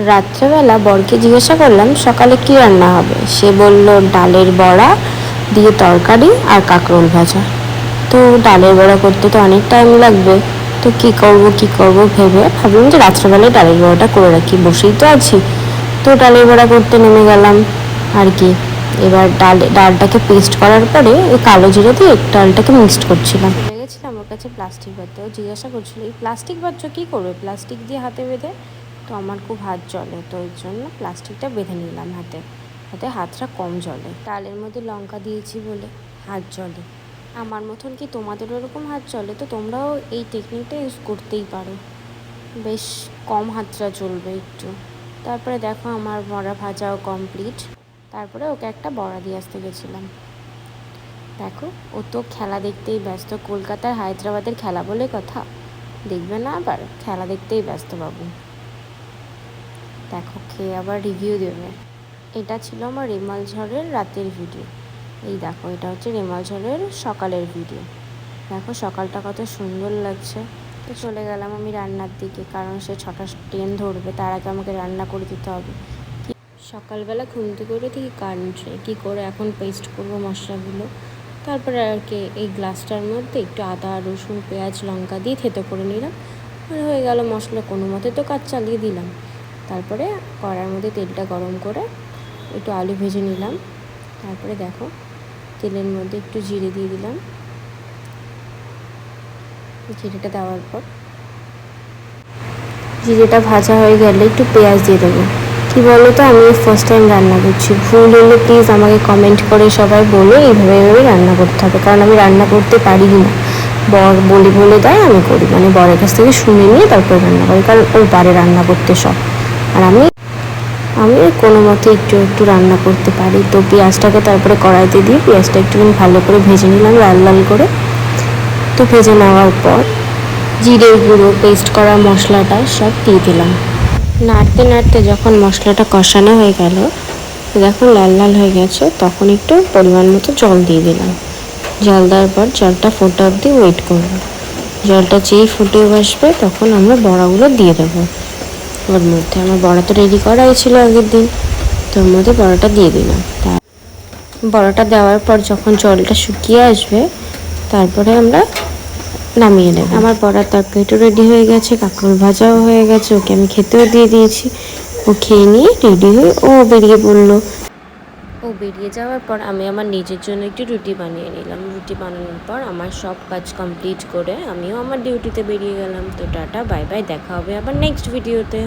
রাত্রেবেলা বরকে জিজ্ঞাসা করলাম সকালে কি রান্না হবে। সে বলল ডালের বড়া দিয়ে তরকারি আর কাঁকরোল ভাজা। তো ডালের বড়া করতে তো অনেক টাইম লাগবে, তো কি করব ভেবে ভাবলাম যে রাত্রেবেলায় ডালের বড়াটা করে রাখি, বসেই তো আছি। তো ডালের বড়া করতে নেমে গেলাম আর কি। এবার ডালটাকে পেস্ট করার পরে ওই কালো জিরে দিয়ে ডালটাকে মিক্সড করছিলাম। চলে গেছিলাম ওর কাছে প্লাস্টিক বাঁধতে। ও জিজ্ঞাসা করছিল এই প্লাস্টিক বাঁধছো কী করবে, প্লাস্টিক দিয়ে হাতে বেঁধে। তো আমার খুব হাত জ্বলে, তো ওই জন্য প্লাস্টিকটা বেঁধে নিলাম হাতে হাতটা কম জ্বলে। ডালের মধ্যে লঙ্কা দিয়েছি বলে হাত জ্বলে। আমার মতন কি তোমাদের ওরকম হাত জ্বলে? তো তোমরাও এই টেকনিকটা ইউজ করতেই পারো, বেশ কম হাতটা জ্বলবে একটু। তারপরে দেখো আমার বড়া ভাজাও কমপ্লিট। তারপরে ওকে একটা বড়া দিয়ে আসতে গেছিলাম। দেখো ও তো খেলা দেখতেই ব্যস্ত, কলকাতার হায়দ্রাবাদের খেলা বলে কথা, দেখবে না আবার, খেলা দেখতেই ব্যস্ত বাবু। দেখো খেয়ে আবার রিভিউ দেবে। এটা ছিল আমার রেমাল ঝড়ের রাতের ভিডিও। এই দেখো এটা হচ্ছে রেমাল ঝড়ের সকালের ভিডিও। দেখো সকালটা কত সুন্দর লাগছে। তো চলে গেলাম আমি রান্নার দিকে, কারণ সে 6টার ট্রেন ধরবে, তার আগে আমাকে রান্না করে দিতে হবে। সকালবেলা ঘুম থেকে উঠে থেকে কারেন্টে কী করে এখন পেস্ট করবো মশলাগুলো। তারপরে আর কি এই গ্লাসটার মধ্যে একটু আদা রসুন পেঁয়াজ লঙ্কা দিয়ে থেতো করে নিলাম, আর হয়ে গেল মশলা। কোনো মতে তো কাজ চালিয়ে দিলাম। তারপরে কড়ার মধ্যে তেলটা গরম করে একটু আলু ভেজে নিলাম। তারপরে দেখো তেলের মধ্যে একটু জিরে দিয়ে দিলাম। জিরেটা দেওয়ার পর জিরেটা ভাজা হয়ে গেলে একটু পেঁয়াজ দিয়ে দেবো। কী বলো তো, আমি ফার্স্ট টাইম রান্না করছি, ভুল হলে প্লিজ আমাকে কমেন্ট করে সবাই বলো এইভাবে রান্না করতে হবে, কারণ আমি রান্না করতে পারি না। বর বলে দেয়, আমি করি, মানে বরের কাছ থেকে শুনে নিয়ে তারপরে রান্না করি, কারণ ও পারে রান্না করতে সব। আর আমি কোনো মতে একটু রান্না করতে পারি। তো পেঁয়াজটাকে তারপরে কড়াইতে দিয়ে পেঁয়াজটা একটুখানি ভালো করে ভেজে নিলাম লাল লাল করে। তো ভেজে নেওয়ার পর জিরে গুঁড়ো পেস্ট করা মশলাটা সব দিয়ে দিলাম। নাড়তে নাড়তে যখন মশলাটা কষানো হয়ে গেল, দেখো লাল লাল হয়ে গেছে, তখন একটু পরিমাণ মতো জল দিয়ে দিলাম। জল দেওয়ার পর জলটা ফোটা অবধি ওয়েট করব। জলটা যেই ফুটে আসবে তখন আমরা বড়াগুলো দিয়ে দেবো ওর মধ্যে। আমার বড়া তো রেডি করাই ছিল আগের দিন, তোর মধ্যে বড়াটা দিয়ে দিলাম। বড়াটা দেওয়ার পর যখন জলটা শুকিয়ে আসবে তারপরে আমরা নামিয়ে নেব। আমার বড়ার তরকারিটা রেডি হয়ে গেছে, কাঁকরোল ভাজাও হয়ে গেছে, ওকে আমি খেতেও দিয়ে দিয়েছি। ও খেয়ে নিয়ে রেডি হয়ে ও বেরিয়ে পড়লো। ও বেরিয়ে যাওয়ার পর আমি আমার নিজের জন্য একটু রুটি বানিয়ে নিলাম। রুটি বানানোর পর আমার সব কাজ কমপ্লিট করে আমিও আমার ডিউটিতে বেরিয়ে গেলাম। তো টাটা বাই বাই, দেখা হবে আবার নেক্সট ভিডিওতে।